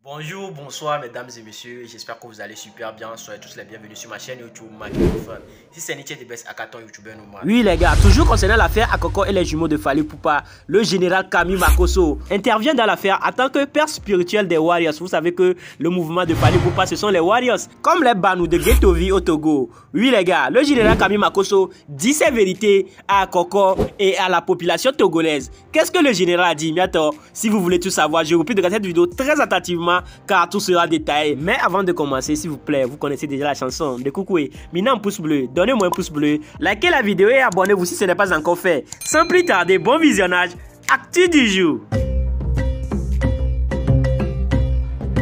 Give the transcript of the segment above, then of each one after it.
Bonjour, bonsoir mesdames et messieurs, j'espère que vous allez super bien. Soyez tous les bienvenus sur ma chaîne YouTube Makiofan. Si c'est Nietzsche de Best Hackathon YouTuber nous. Oui les gars, toujours concernant l'affaire Akoko et les jumeaux de Fally Ipupa, le général Kami Makosso intervient dans l'affaire en tant que père spirituel des Warriors. Vous savez que le mouvement de Fally Ipupa ce sont les Warriors, comme les Banous de Ghettovi au Togo. Oui les gars, le général Kami Makosso dit ses vérités à Akoko et à la population togolaise. Qu'est-ce que le général a dit? Bientôt, si vous voulez tout savoir, je vous prie de regarder cette vidéo très attentivement car tout sera détaillé. Mais avant de commencer, s'il vous plaît, vous connaissez déjà la chanson de Coucoué. Maintenant un pouce bleu, donnez-moi un pouce bleu, likez la vidéo et abonnez-vous si ce n'est pas encore fait. Sans plus tarder, bon visionnage, actu du jour.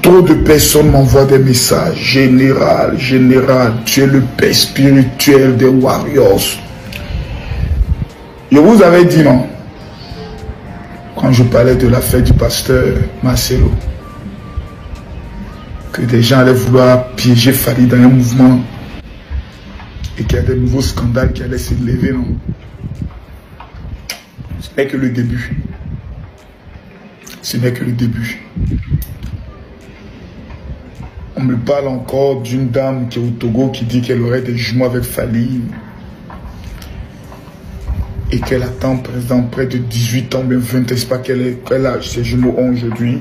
Trop de personnes m'envoient des messages. Général, tu es le père spirituel des Warriors. Je vous avais dit non. Quand je parlais de l'affaire du pasteur Marcelo, que des gens allaient vouloir piéger Fally dans un mouvement et qu'il y a des nouveaux scandales qui allaient se lever, non? Ce n'est que le début. Ce n'est que le début. On me parle encore d'une dame qui est au Togo qui dit qu'elle aurait des jumeaux avec Fally et qu'elle attend par exemple près de 18 ans, bien 20, n'est-ce pas quel âge ces jumeaux ont aujourd'hui.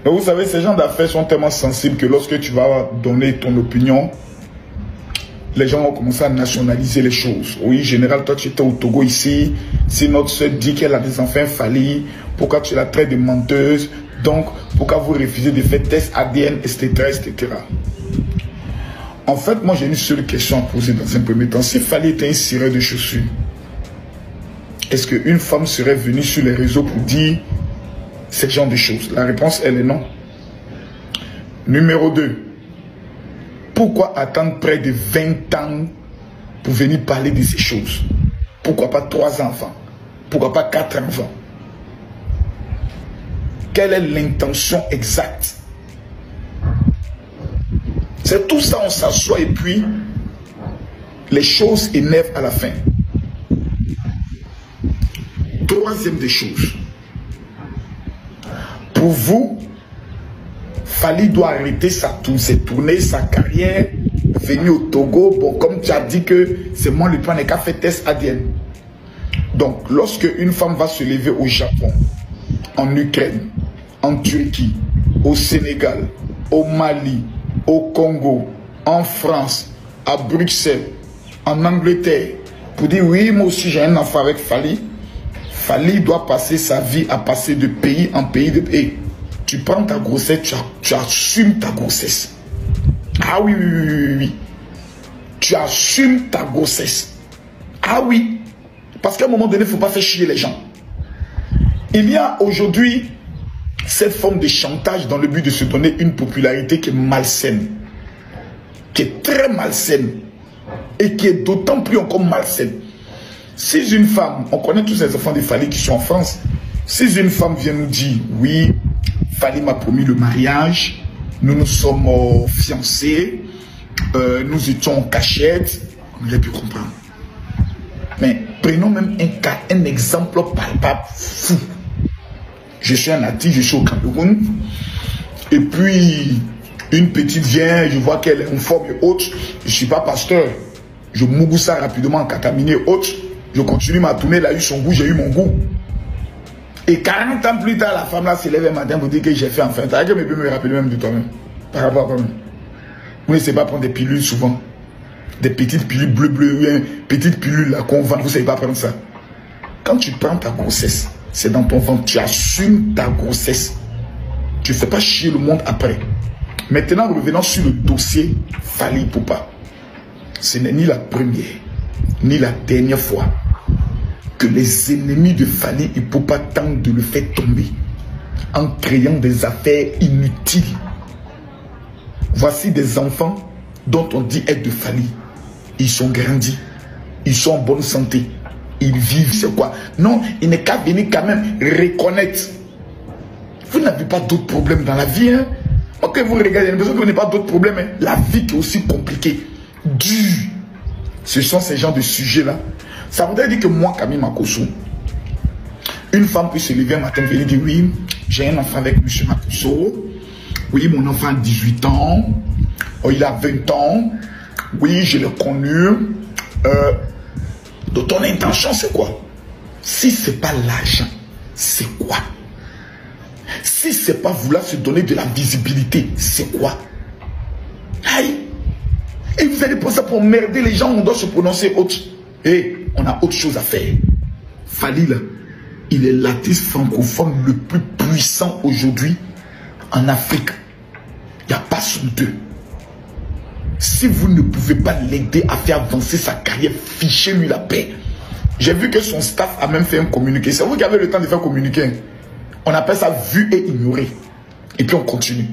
Mais vous savez, ces gens d'affaires sont tellement sensibles que lorsque tu vas donner ton opinion, les gens vont commencer à nationaliser les choses. Oui, général, toi tu étais au Togo ici, si notre soeur dit qu'elle a des enfants Fally, pourquoi tu la traites de menteuse? Donc, pourquoi vous refusez de faire test ADN, etc., etc. En fait, moi j'ai une seule question à poser dans un premier temps. Si Fally était un cireur de chaussures, est-ce qu'une femme serait venue sur les réseaux pour dire ce genre de choses? La réponse, elle est non. Numéro 2. Pourquoi attendre près de 20 ans pour venir parler de ces choses? Pourquoi pas 3 enfants? Pourquoi pas 4 enfants? Quelle est l'intention exacte? C'est tout ça, on s'assoit et puis les choses énervent à la fin. Troisième des choses. Pour vous, Fally doit arrêter ses tournées, sa carrière, venir au Togo. Bon, comme tu as dit que c'est moi le plan, n'est qu'à faire test ADN. Donc, lorsque une femme va se lever au Japon, en Ukraine, en Turquie, au Sénégal, au Mali, au Congo, en France, à Bruxelles, en Angleterre, pour dire oui, moi aussi j'ai un enfant avec Fally, Fally doit passer sa vie à passer de pays en pays de pays. Tu prends ta grossesse, tu assumes ta grossesse. Ah oui, oui, oui, oui, oui. Tu assumes ta grossesse. Ah oui. Parce qu'à un moment donné, il ne faut pas faire chier les gens. Il y a aujourd'hui cette forme de chantage dans le but de se donner une popularité qui est malsaine. Qui est très malsaine. Et qui est d'autant plus encore malsaine. Si une femme, on connaît tous ces enfants de Fally qui sont en France, si une femme vient nous dire, oui, Fally m'a promis le mariage, nous nous sommes fiancés, nous étions en cachette, on aurait pu comprendre. Mais prenons même un cas, un exemple palpable, fou. Je suis un natif, je suis au Cameroun, et puis une petite vient, je vois qu'elle est en forme et haute, je ne suis pas pasteur, je mougou ça rapidement, contaminé haute, je continue ma tournée, elle a eu son goût, j'ai eu mon goût. Et 40 ans plus tard, la femme là se lève un matin pour dire que j'ai fait enfin. T'as qu'à me rappeler même de toi-même. Par rapport à toi-même. Vous ne savez pas prendre des pilules souvent. Des petites pilules bleues, petites pilules là qu'on vend. Vous ne savez pas prendre ça. Quand tu prends ta grossesse, c'est dans ton ventre. Tu assumes ta grossesse. Tu ne fais pas chier le monde après. Maintenant, revenons sur le dossier Fally Ipupa. Ce n'est ni la première, ni la dernière fois que les ennemis de Fally Ipupa tentent de le faire tomber en créant des affaires inutiles. Voici des enfants dont on dit être de Fally. Ils sont grandis, ils sont en bonne santé, ils vivent, c'est quoi? Non, il n'est qu'à venir quand même reconnaître. Vous n'avez pas d'autres problèmes dans la vie, hein? Ok, vous regardez, vous n'avez pas d'autres problèmes, hein? La vie qui est aussi compliquée, dure. Ce sont ces genres de sujets-là. Ça voudrait dire que moi, Kami Makosso, une femme peut se lever un matin et venir dire oui, j'ai un enfant avec M. Makosso, Oui, mon enfant a 18 ans. Oh, il a 20 ans. Oui, je l'ai connu. Donc ton intention, c'est quoi? Si ce n'est pas l'argent, c'est quoi? Si ce n'est pas vouloir se donner de la visibilité, c'est quoi? Aïe! Et vous allez penser pour merder les gens, on doit se prononcer autre. Et on a autre chose à faire. Fally, là, il est l'artiste francophone le plus puissant aujourd'hui en Afrique. Il n'y a pas son deux. Si vous ne pouvez pas l'aider à faire avancer sa carrière, fichez-lui la paix. J'ai vu que son staff a même fait un communiqué. C'est vous qui avez le temps de faire communiquer. On appelle ça vu et ignoré. Et puis on continue.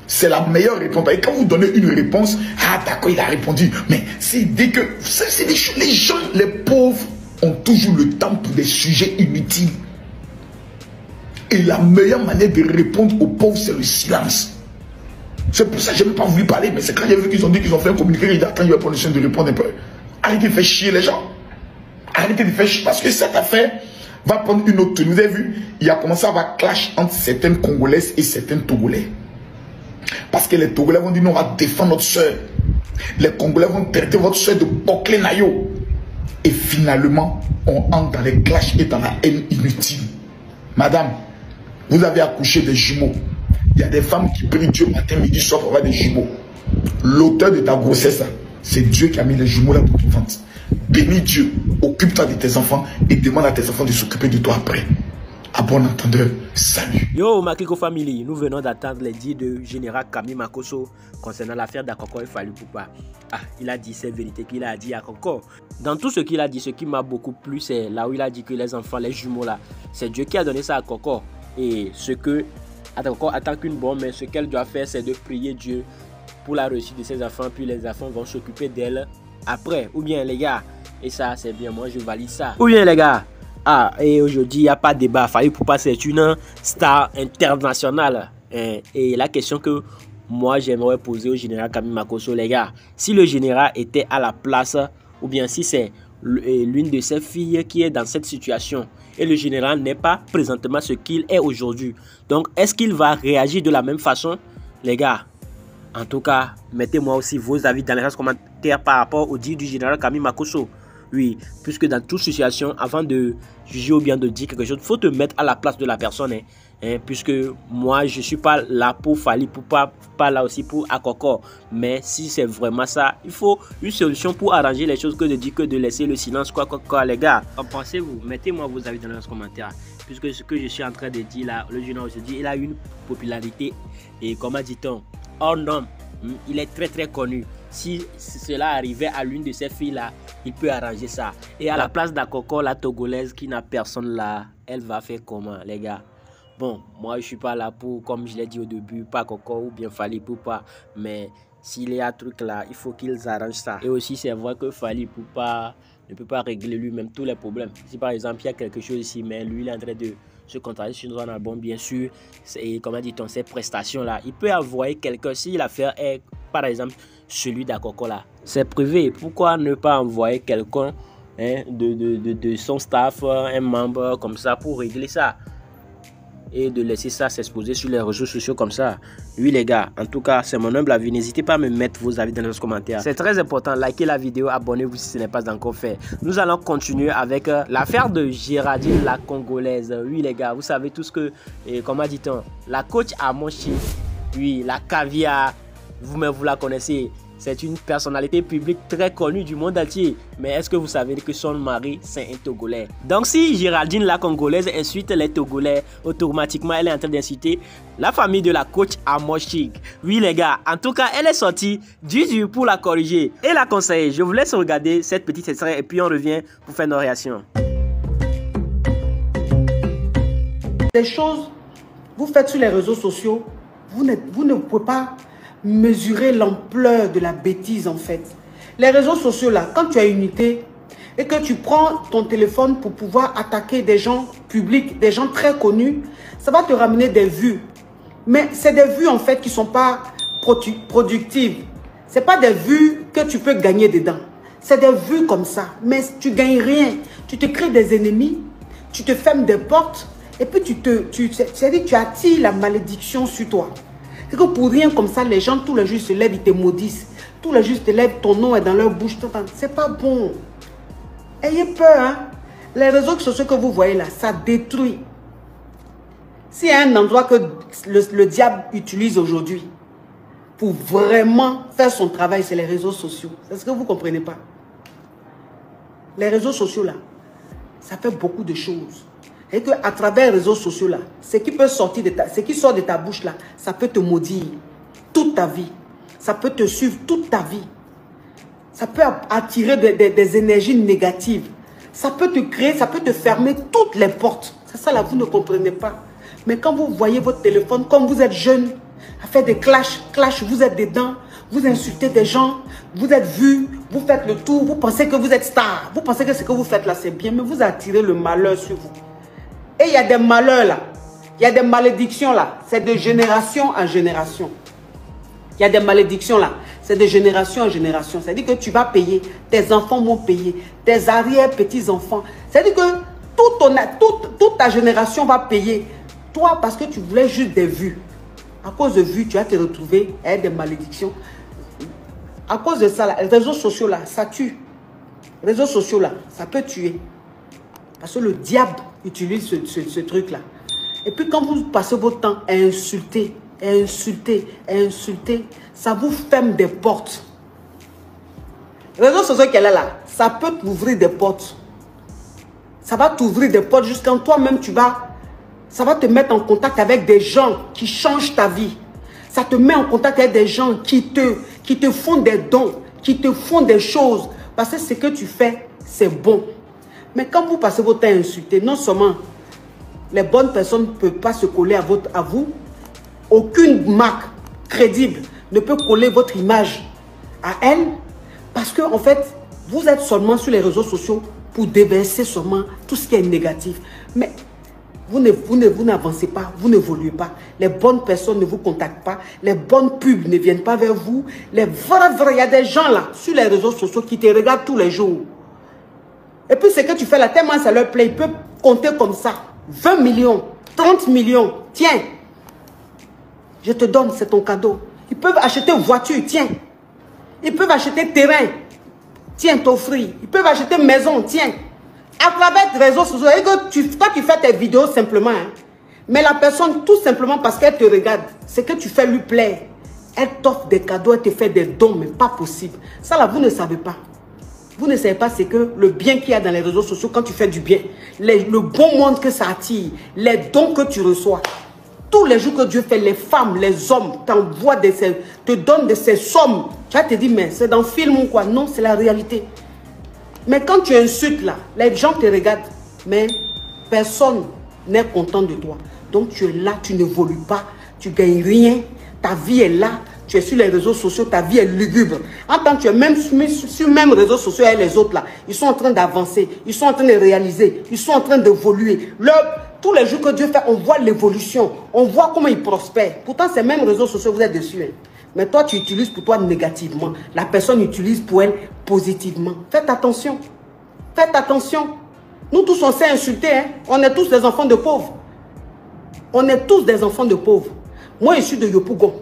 C'est la meilleure réponse. Et quand vous donnez une réponse, ah d'accord, il a répondu. Mais s'il dit que les gens, les pauvres, ont toujours le temps pour des sujets inutiles. Et la meilleure manière de répondre aux pauvres, c'est le silence. C'est pour ça que je n'ai même pas voulu parler. Mais c'est quand j'ai vu qu'ils ont dit qu'ils ont fait un communiqué, il attend, il va prendre le soin de répondre un peu. Arrêtez de faire chier les gens. Arrêtez de faire chier. Parce que cette affaire va prendre une autre tenue. Vous avez vu, il a commencé à avoir clash entre certaines Congolaises et certains Togolais. Parce que les Togolais vont dire non, on va défendre notre soeur. Les Congolais vont traiter votre soeur de bouclé naïo. Et finalement, on entre dans les clashs et dans la haine inutile. Madame, vous avez accouché des jumeaux. Il y a des femmes qui prient Dieu matin, midi, soir pour avoir des jumeaux. L'auteur de ta grossesse, c'est Dieu qui a mis les jumeaux là pour ton ventre. Bénis Dieu, occupe-toi de tes enfants et demande à tes enfants de s'occuper de toi après. À bon entendeur, salut. Yo, Makiko Family, nous venons d'attendre les dires de Général Camille Makosso concernant l'affaire d'Akoko et Fally Ipupa. Ah, il a dit ces vérités qu'il a dit à Akoko. Dans tout ce qu'il a dit, ce qui m'a beaucoup plu, c'est là où il a dit que les enfants, les jumeaux là, c'est Dieu qui a donné ça à Akoko. Et ce que Akoko attend qu'une bombe, mais ce qu'elle doit faire, c'est de prier Dieu pour la réussite de ses enfants, puis les enfants vont s'occuper d'elle après. Ou bien les gars, et ça c'est bien, moi je valide ça. Ou bien les gars, ah, et aujourd'hui, il n'y a pas de débat. Fally Ipupa, c'est une star internationale. Et la question que moi, j'aimerais poser au général Camille Makosso, les gars, si le général était à la place, ou bien si c'est l'une de ses filles qui est dans cette situation, et le général n'est pas présentement ce qu'il est aujourd'hui, donc est-ce qu'il va réagir de la même façon, les gars? En tout cas, mettez-moi aussi vos avis dans les commentaires par rapport au dit du général Camille Makosso. Oui, puisque dans toute situation, avant de juger ou bien de dire quelque chose, il faut te mettre à la place de la personne. Puisque moi, je ne suis pas là pour Fally Ipupa, pas là aussi pour Akoko. Mais si c'est vraiment ça, il faut une solution pour arranger les choses que de dire que de laisser le silence. Quoi, les gars. En pensez-vous? Mettez-moi vos avis dans les commentaires. Puisque ce que je suis en train de dire là, le général se dit, il a une popularité. Et comment dit-on? Hors norme. Il est très très connu. Si cela arrivait à l'une de ces filles-là, il peut arranger ça. Et à la place d'Akoko, la Togolaise qui n'a personne là, elle va faire comment, les gars? Bon, moi, je ne suis pas là pour, comme je l'ai dit au début, pas Akoko ou bien Fally Ipupa. Mais s'il y a un truc là, il faut qu'ils arrangent ça. Et aussi, c'est vrai que Fally Ipupa ne peut pas régler lui-même tous les problèmes. Si par exemple, il y a quelque chose ici, mais lui, il est en train de se contrarier sur un album, bien sûr, et comment dit-on, ces prestations-là, il peut envoyer quelqu'un si l'affaire est, par exemple, celui d'Akoko là. C'est privé. Pourquoi ne pas envoyer quelqu'un de son staff, un membre comme ça pour régler ça? Et de laisser ça s'exposer sur les réseaux sociaux comme ça. Oui les gars, en tout cas c'est mon humble avis. N'hésitez pas à me mettre vos avis dans les commentaires. C'est très important, likez la vidéo, abonnez-vous si ce n'est pas encore fait. Nous allons continuer avec l'affaire de Géraldine la Congolaise. Oui les gars, vous savez tout ce que, comment dit-on, la coach à Monchi, oui la caviar, vous-même vous la connaissez. C'est une personnalité publique très connue du monde entier. Mais est-ce que vous savez que son mari, c'est un Togolais? Donc si Géraldine la Congolaise insulte les Togolais, automatiquement elle est en train d'insulter la famille de la coach Amoshik. Oui les gars, en tout cas elle est sortie du pour la corriger et la conseiller. Je vous laisse regarder cette petite extrait et puis on revient pour faire nos réactions. Les choses vous faites sur les réseaux sociaux, vous ne pouvez pas mesurer l'ampleur de la bêtise en fait. Les réseaux sociaux là, quand tu as une unité et que tu prends ton téléphone pour pouvoir attaquer des gens publics, des gens très connus, ça va te ramener des vues. Mais c'est des vues en fait qui ne sont pas productives. Ce n'est pas des vues que tu peux gagner dedans. C'est des vues comme ça, mais tu ne gagnes rien. Tu te crées des ennemis, tu te fermes des portes et puis tu attires la malédiction sur toi. C'est que pour rien comme ça, les gens tous les jours se lèvent, ils te maudissent. Tous les jours ils te lèvent, ton nom est dans leur bouche. C'est pas bon. Ayez peur, hein. Les réseaux sociaux que vous voyez là, ça détruit. S'il y a un endroit que le diable utilise aujourd'hui pour vraiment faire son travail, c'est les réseaux sociaux. C'est ce que vous ne comprenez pas. Les réseaux sociaux là, ça fait beaucoup de choses. Et qu'à travers les réseaux sociaux là, ce qui peut sortir de ce qui sort de ta bouche là, ça peut te maudire toute ta vie. Ça peut te suivre toute ta vie. Ça peut attirer des énergies négatives. Ça peut te créer, ça peut te fermer toutes les portes. C'est ça là, vous ne comprenez pas. Mais quand vous voyez votre téléphone, comme vous êtes jeune, à faire des clashs, vous êtes dedans, vous insultez des gens, vous êtes vus, vous faites le tour, vous pensez que vous êtes star, vous pensez que ce que vous faites là c'est bien, mais vous attirez le malheur sur vous. Et il y a des malheurs là, il y a des malédictions là, c'est de génération en génération. Il y a des malédictions là, c'est de génération en génération. C'est-à-dire que tu vas payer, tes enfants vont payer, tes arrière-petits-enfants. C'est-à-dire que toute ta génération va payer. Toi, parce que tu voulais juste des vues. À cause de vues, tu vas te retrouver avec des malédictions. À cause de ça, là, les réseaux sociaux là, ça tue. Les réseaux sociaux là, ça peut tuer. Parce que le diable utilise ce truc là. Et puis quand vous passez votre temps à insulter, ça vous ferme des portes. Les réseaux sociaux qu'elle a là, ça peut t'ouvrir des portes. Ça va t'ouvrir des portes jusqu'à toi-même ça va te mettre en contact avec des gens qui changent ta vie. Ça te met en contact avec des gens qui te font des dons, qui te font des choses. Parce que ce que tu fais, c'est bon. Mais quand vous passez votre temps à insulter, non seulement les bonnes personnes ne peuvent pas se coller à vous, aucune marque crédible ne peut coller votre image à elle, parce que en fait, vous êtes seulement sur les réseaux sociaux pour déverser seulement tout ce qui est négatif. Mais vous n'avancez pas, vous n'évoluez pas. Les bonnes personnes ne vous contactent pas, les bonnes pubs ne viennent pas vers vous. Il y a des gens là sur les réseaux sociaux qui te regardent tous les jours. Et puis ce que tu fais là, tellement ça leur plaît, ils peuvent compter comme ça. 20 millions, 30 millions, tiens. Je te donne, c'est ton cadeau. Ils peuvent acheter une voiture, tiens. Ils peuvent acheter terrain, tiens, t'offrir. Ils peuvent acheter une maison, tiens. À travers les réseaux sociaux, toi tu fais tes vidéos simplement. Hein. Mais la personne, tout simplement parce qu'elle te regarde, ce que tu fais lui plaît. Elle t'offre des cadeaux, elle te fait des dons, mais pas possible. Ça là, vous ne savez pas. Vous ne savez pas c'est que le bien qu'il y a dans les réseaux sociaux quand tu fais du bien. Le bon monde que ça attire, les dons que tu reçois. Tous les jours que Dieu fait, les femmes, les hommes t'envoient te donnent de ces sommes. Tu vas te dire, mais c'est dans le film ou quoi? Non, c'est la réalité. Mais quand tu insultes là, les gens te regardent, mais personne n'est content de toi. Donc tu es là, tu n'évolues pas, tu ne gagnes rien, ta vie est là, tu es sur les réseaux sociaux, ta vie est lugubre. En tant que tu es même sur même réseaux sociaux avec les autres là, ils sont en train d'avancer, ils sont en train de réaliser, ils sont en train d'évoluer. Tous les jours que Dieu fait, on voit l'évolution, on voit comment ils prospèrent. Pourtant, ces mêmes réseaux sociaux, vous êtes dessus. Hein. Mais toi, tu utilises pour toi négativement. La personne utilise pour elle positivement. Faites attention. Faites attention. Nous tous, on s'est insultés. Hein. On est tous des enfants de pauvres. On est tous des enfants de pauvres. Moi, je suis de Yopougon.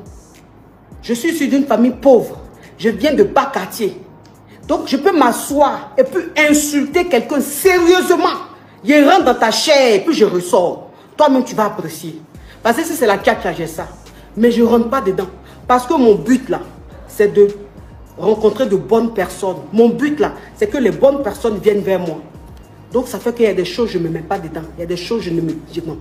Je suis issu d'une famille pauvre. Je viens de bas quartier. Donc, je peux m'asseoir et puis insulter quelqu'un sérieusement. Je rentre dans ta chair et puis je ressors. Toi-même, tu vas apprécier. Parce que si c'est la caca, j'ai ça. Mais je ne rentre pas dedans. Parce que mon but là, c'est de rencontrer de bonnes personnes. Mon but là, c'est que les bonnes personnes viennent vers moi. Donc ça fait qu'il y a des choses, je ne me mets pas dedans. Il y a des choses, je ne me dis non.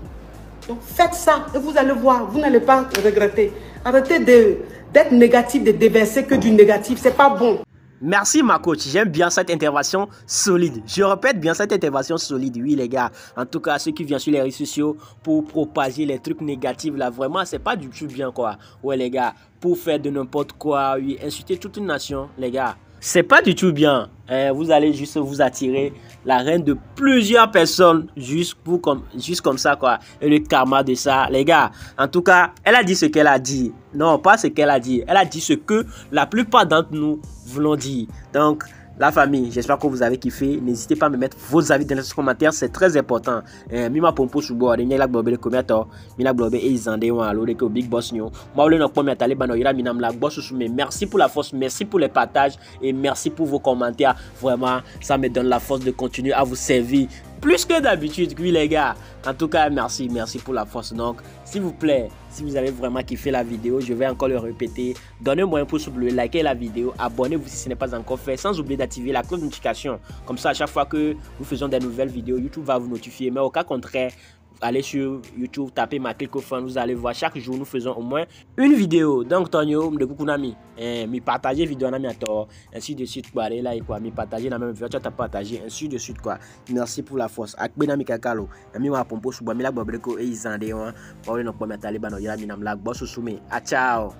Donc faites ça et vous allez voir, vous n'allez pas regretter. Arrêtez d'être négatif, de déverser que du négatif, c'est pas bon. Merci ma coach, j'aime bien cette intervention solide. Je répète bien cette intervention solide, oui les gars. En tout cas, ceux qui viennent sur les réseaux sociaux pour propager les trucs négatifs là, vraiment c'est pas du tout bien quoi. Ouais les gars, pour faire de n'importe quoi, oui, insulter toute une nation les gars. C'est pas du tout bien. Vous allez juste vous attirer la reine de plusieurs personnes juste comme ça quoi. Et le karma de ça, les gars. En tout cas, elle a dit ce qu'elle a dit. Non, pas ce qu'elle a dit. Elle a dit ce que la plupart d'entre nous voulons dire. Donc, La famille, j'espère que vous avez kiffé. N'hésitez pas à me mettre vos avis dans les commentaires, c'est très important. Mima pompo subo, de nyela globe le komiato, mina globe e izande wa alo de ko big boss nyo. Moi le nok pomia taliban no ira minam la boss sous mais merci pour la force, merci pour les partages et merci pour vos commentaires. Vraiment, ça me donne la force de continuer à vous servir plus que d'habitude, oui les gars. En tout cas, merci pour la force. Donc, s'il vous plaît, si vous avez vraiment kiffé la vidéo, je vais encore le répéter. Donnez-moi un pouce bleu, likez la vidéo, abonnez-vous si ce n'est pas encore fait, sans oublier d'activer la cloche de notification. Comme ça, à chaque fois que nous faisons des nouvelles vidéos, YouTube va vous notifier. Mais au cas contraire, allez sur YouTube, tapez ma clicophone, vous allez voir chaque jour nous faisons au moins une vidéo. Donc Tonio, de Kukunami, mi partager vidéo na mi ato, ainsi de suite quoi, allez là et quoi, mi partager la même vidéo, tu as partagé, ainsi de suite quoi. Merci pour la force. Akbena mi kakalo, mi wa pompo suba mi la bobreko e izande wa, pa ole no pa mi taliban no yala mi nam la boss soumet. A ciao.